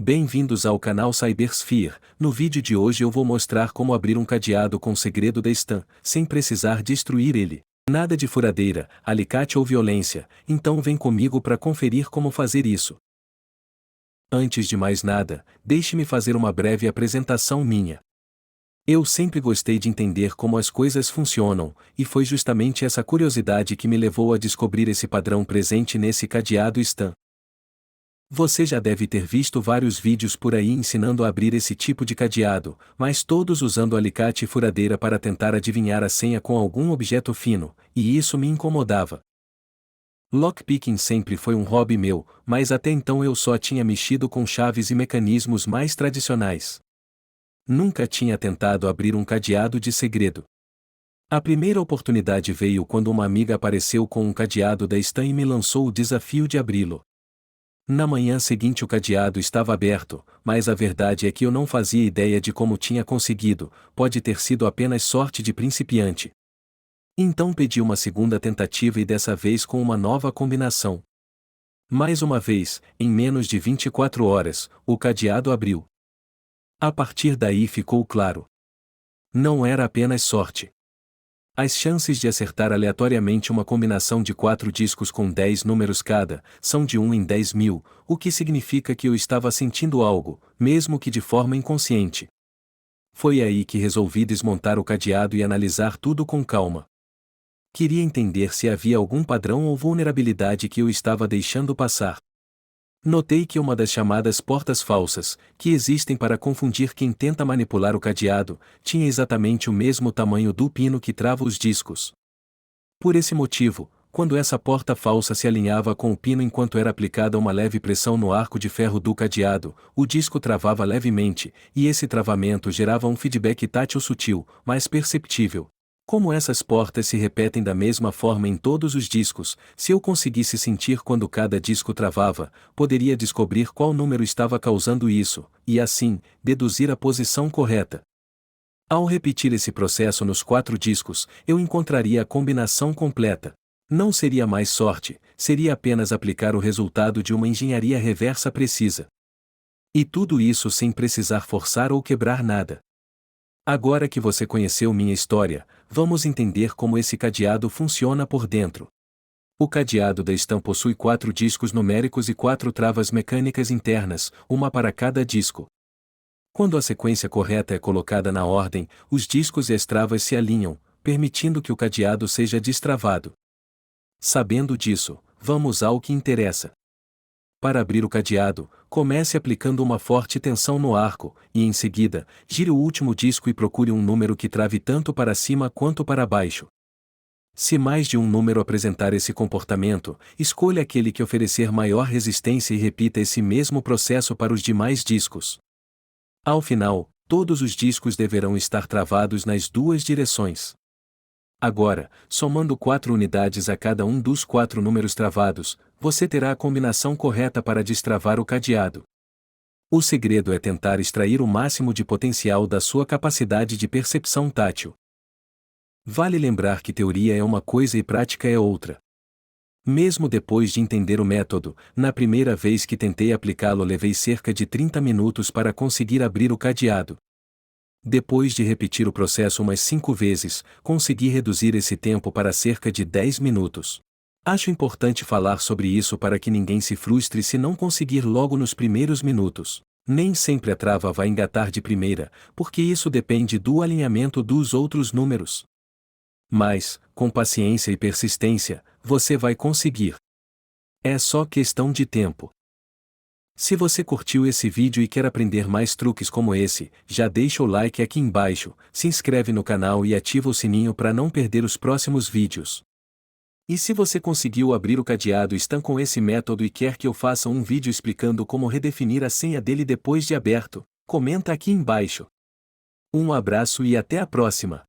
Bem-vindos ao canal Cybersphere. No vídeo de hoje eu vou mostrar como abrir um cadeado com o segredo da Stan, sem precisar destruir ele. Nada de furadeira, alicate ou violência, então vem comigo para conferir como fazer isso. Antes de mais nada, deixe-me fazer uma breve apresentação minha. Eu sempre gostei de entender como as coisas funcionam, e foi justamente essa curiosidade que me levou a descobrir esse padrão presente nesse cadeado Stan. Você já deve ter visto vários vídeos por aí ensinando a abrir esse tipo de cadeado, mas todos usando alicate e furadeira para tentar adivinhar a senha com algum objeto fino, e isso me incomodava. Lockpicking sempre foi um hobby meu, mas até então eu só tinha mexido com chaves e mecanismos mais tradicionais. Nunca tinha tentado abrir um cadeado de segredo. A primeira oportunidade veio quando uma amiga apareceu com um cadeado da Stan e me lançou o desafio de abri-lo. Na manhã seguinte o cadeado estava aberto, mas a verdade é que eu não fazia ideia de como tinha conseguido, pode ter sido apenas sorte de principiante. Então pedi uma segunda tentativa e dessa vez com uma nova combinação. Mais uma vez, em menos de 24 horas, o cadeado abriu. A partir daí ficou claro. Não era apenas sorte. As chances de acertar aleatoriamente uma combinação de 4 discos com 10 números cada, são de 1 em 10.000, o que significa que eu estava sentindo algo, mesmo que de forma inconsciente. Foi aí que resolvi desmontar o cadeado e analisar tudo com calma. Queria entender se havia algum padrão ou vulnerabilidade que eu estava deixando passar. Notei que uma das chamadas portas falsas, que existem para confundir quem tenta manipular o cadeado, tinha exatamente o mesmo tamanho do pino que trava os discos. Por esse motivo, quando essa porta falsa se alinhava com o pino enquanto era aplicada uma leve pressão no arco de ferro do cadeado, o disco travava levemente, e esse travamento gerava um feedback tátil sutil, mas perceptível. Como essas portas se repetem da mesma forma em todos os discos, se eu conseguisse sentir quando cada disco travava, poderia descobrir qual número estava causando isso, e assim, deduzir a posição correta. Ao repetir esse processo nos 4 discos, eu encontraria a combinação completa. Não seria mais sorte, seria apenas aplicar o resultado de uma engenharia reversa precisa. E tudo isso sem precisar forçar ou quebrar nada. Agora que você conheceu minha história, vamos entender como esse cadeado funciona por dentro. O cadeado da Stan possui 4 discos numéricos e 4 travas mecânicas internas, uma para cada disco. Quando a sequência correta é colocada na ordem, os discos e as travas se alinham, permitindo que o cadeado seja destravado. Sabendo disso, vamos ao que interessa. Para abrir o cadeado, comece aplicando uma forte tensão no arco, e em seguida, gire o último disco e procure um número que trave tanto para cima quanto para baixo. Se mais de um número apresentar esse comportamento, escolha aquele que oferecer maior resistência e repita esse mesmo processo para os demais discos. Ao final, todos os discos deverão estar travados nas duas direções. Agora, somando 4 unidades a cada um dos 4 números travados, você terá a combinação correta para destravar o cadeado. O segredo é tentar extrair o máximo de potencial da sua capacidade de percepção tátil. Vale lembrar que teoria é uma coisa e prática é outra. Mesmo depois de entender o método, na primeira vez que tentei aplicá-lo levei cerca de 30 minutos para conseguir abrir o cadeado. Depois de repetir o processo umas 5 vezes, consegui reduzir esse tempo para cerca de 10 minutos. Acho importante falar sobre isso para que ninguém se frustre se não conseguir logo nos primeiros minutos. Nem sempre a trava vai engatar de primeira, porque isso depende do alinhamento dos outros números. Mas, com paciência e persistência, você vai conseguir. É só questão de tempo. Se você curtiu esse vídeo e quer aprender mais truques como esse, já deixa o like aqui embaixo, se inscreve no canal e ativa o sininho para não perder os próximos vídeos. E se você conseguiu abrir o cadeado Stan com esse método e quer que eu faça um vídeo explicando como redefinir a senha dele depois de aberto, comenta aqui embaixo. Um abraço e até a próxima!